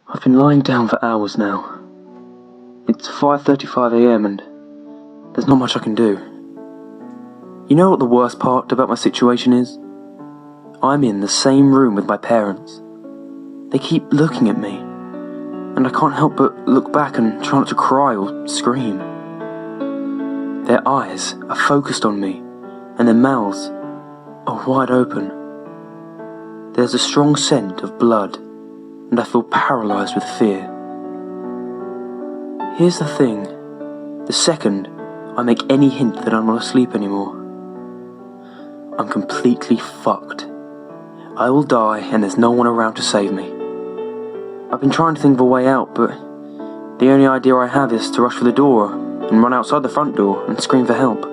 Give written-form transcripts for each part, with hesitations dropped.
I've been lying down for hours now. It's 5:35 AM and there's not much I can do. You know what the worst part about my situation is? I'm in the same room with my parents. They keep looking at me, and I can't help but look back and try not to cry or scream. Their eyes are focused on me, and their mouths are wide open. There's a strong scent of blood, and I feel paralyzed with fear. Here's the thing. The second I make any hint that I'm not asleep anymore, I'm completely fucked. I will die and there's no one around to save me. I've been trying to think of a way out, but the only idea I have is to rush for the door and run outside the front door and scream for help,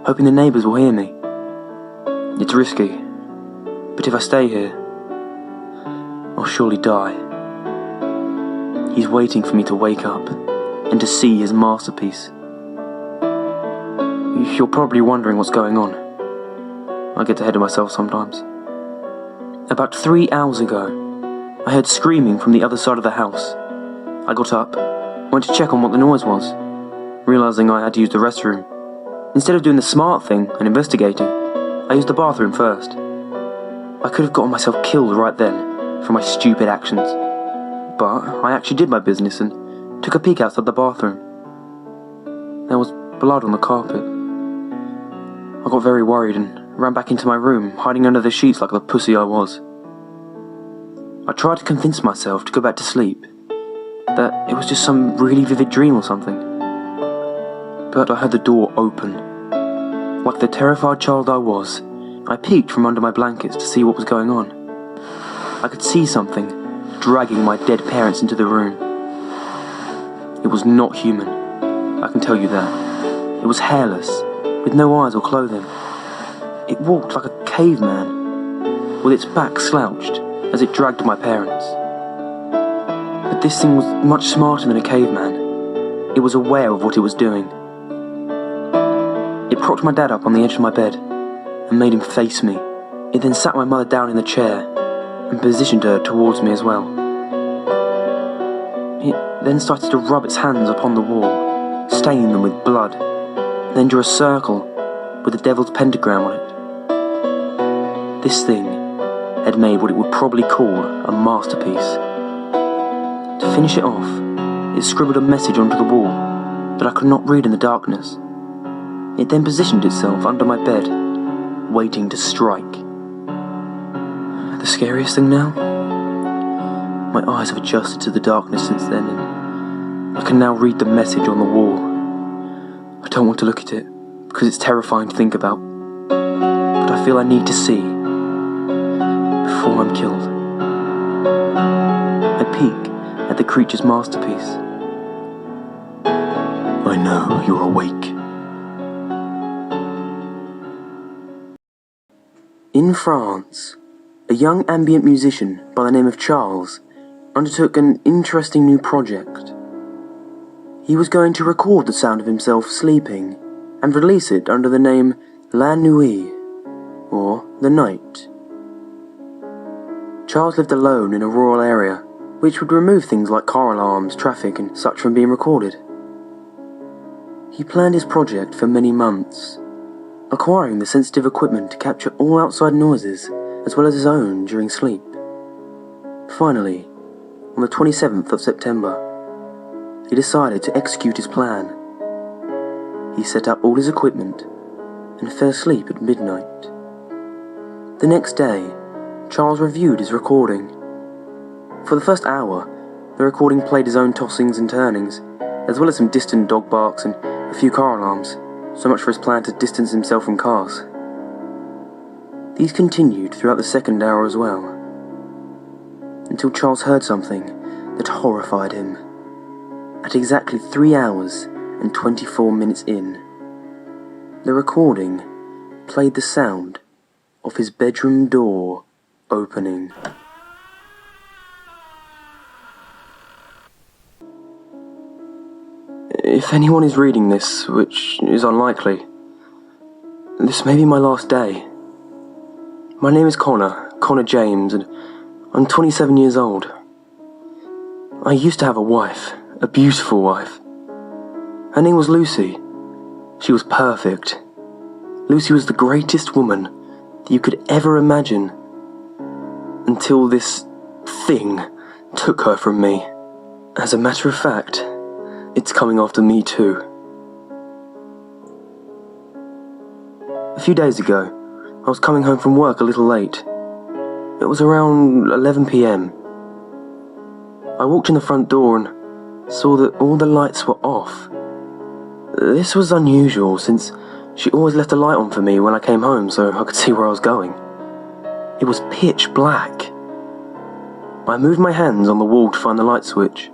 hoping the neighbours will hear me. It's risky, but if I stay here, I'll surely die. He's waiting for me to wake up and to see his masterpiece. You're probably wondering what's going on. I get ahead of myself sometimes. About 3 hours ago, I heard screaming from the other side of the house. I got up, went to check on what the noise was, realising I had to use the restroom. Instead of doing the smart thing and investigating, I used the bathroom first. I could have gotten myself killed right then for my stupid actions, but I actually did my business and took a peek outside the bathroom. There was blood on the carpet. I got very worried and ran back into my room, hiding under the sheets like the pussy I was. I tried to convince myself to go back to sleep, that it was just some really vivid dream or something. But I heard the door open. Like the terrified child I was, I peeked from under my blankets to see what was going on. I could see something dragging my dead parents into the room. It was not human, I can tell you that. It was hairless, with no eyes or clothing. It walked like a caveman, with its back slouched as it dragged my parents. But this thing was much smarter than a caveman. It was aware of what it was doing. It propped my dad up on the edge of my bed and made him face me. It then sat my mother down in the chair and positioned her towards me as well. It then started to rub its hands upon the wall, staining them with blood, and then drew a circle with the devil's pentagram on it. This thing had made what it would probably call a masterpiece. To finish it off, it scribbled a message onto the wall that I could not read in the darkness. It then positioned itself under my bed, waiting to strike. The scariest thing now? My eyes have adjusted to the darkness since then, and I can now read the message on the wall. I don't want to look at it, because it's terrifying to think about, but I feel I need to see before I'm killed. I peek at the creature's masterpiece. I know you're awake. In France, a young ambient musician by the name of Charles undertook an interesting new project. He was going to record the sound of himself sleeping and release it under the name La Nuit, or The Night. Charles lived alone in a rural area, which would remove things like car alarms, traffic and such from being recorded. He planned his project for many months, acquiring the sensitive equipment to capture all outside noises as well as his own during sleep. Finally, on the 27th of September, he decided to execute his plan. He set up all his equipment and fell asleep at midnight. The next day, Charles reviewed his recording. For the first hour, the recording played his own tossings and turnings, as well as some distant dog barks and a few car alarms, so much for his plan to distance himself from cars. These continued throughout the second hour as well, until Charles heard something that horrified him. At exactly 3 hours and 24 minutes in, the recording played the sound of his bedroom door opening. If anyone is reading this, which is unlikely, this may be my last day. My name is Connor James, and I'm 27 years old. I used to have a wife, a beautiful wife. Her name was Lucy. She was perfect. Lucy was the greatest woman that you could ever imagine, until this thing took her from me. As a matter of fact, it's coming after me too. A few days ago, I was coming home from work a little late. It was around 11 p.m. I walked in the front door and saw that all the lights were off. This was unusual, since she always left a light on for me when I came home so I could see where I was going. It was pitch black. I moved my hands on the wall to find the light switch.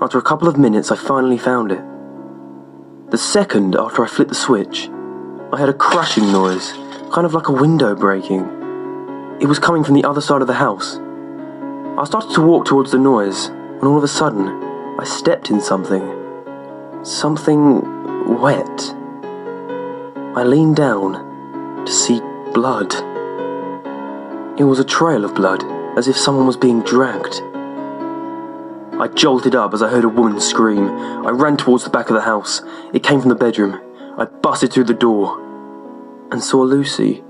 After a couple of minutes, I finally found it. The second after I flipped the switch, I heard a crashing noise, kind of like a window breaking. It was coming from the other side of the house. I started to walk towards the noise, when all of a sudden, I stepped in something. Something wet. I leaned down to see blood. It was a trail of blood, as if someone was being dragged. I jolted up as I heard a woman scream. I ran towards the back of the house. It came from the bedroom. I busted through the door and saw Lucy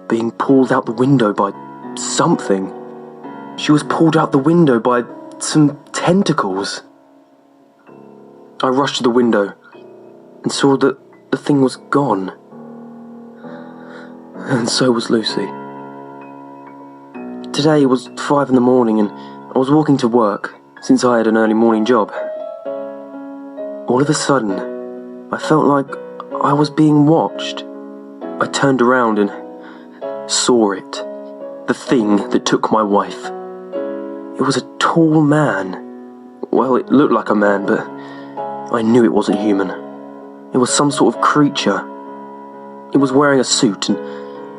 being pulled out the window by something. She was pulled out the window by some tentacles. I rushed to the window and saw that the thing was gone. And so was Lucy. Today was 5 in the morning and I was walking to work, since I had an early morning job. All of a sudden, I felt like I was being watched. I turned around and saw it. The thing that took my wife. It was a tall man. Well, it looked like a man, but I knew it wasn't human. It was some sort of creature. It was wearing a suit and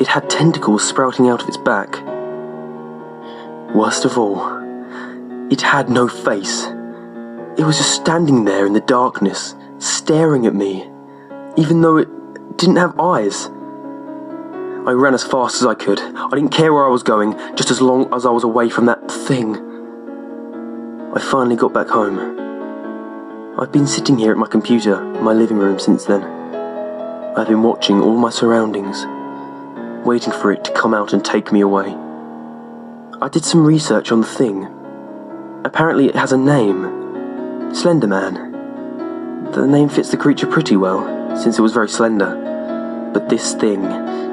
it had tentacles sprouting out of its back. Worst of all, it had no face. It was just standing there in the darkness, staring at me, even though it didn't have eyes. I ran as fast as I could. I didn't care where I was going, just as long as I was away from that thing. I finally got back home. I've been sitting here at my computer in my living room since then. I've been watching all my surroundings, waiting for it to come out and take me away. I did some research on the thing. Apparently it has a name. Slenderman. The name fits the creature pretty well, since it was very slender. But this thing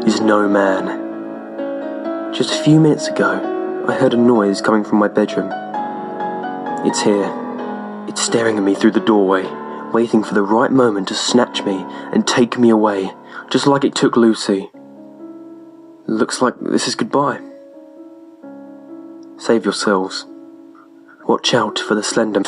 is no man. Just a few minutes ago, I heard a noise coming from my bedroom. It's here. It's staring at me through the doorway, waiting for the right moment to snatch me and take me away, just like it took Lucy. Looks like this is goodbye. Save yourselves. Watch out for the Slenderman.